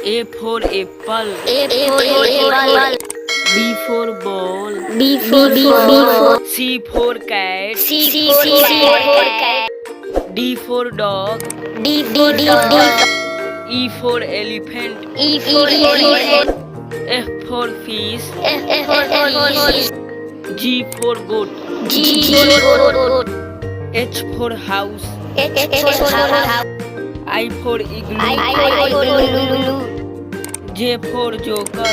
A for apple. B for ball. C for cat. D for dog. E for elephant. F for fish. G for goat. H for house. I for igloo. J for joker.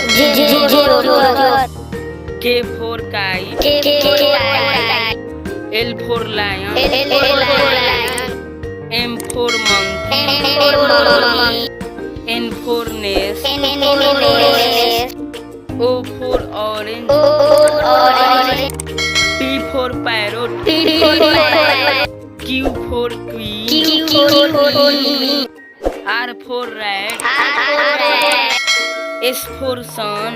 K for kite. L for lion. M for monkey. N for nest. O for orange. P for parrot. Q for queen. R for rat. S for sun.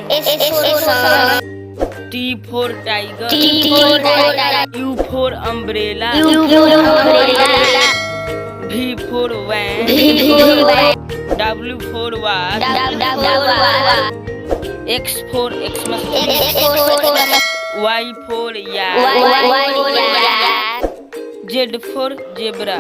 T for tiger. U for umbrella. V for van. W for watch. X for Xmas. Y for yak. Z for zebra.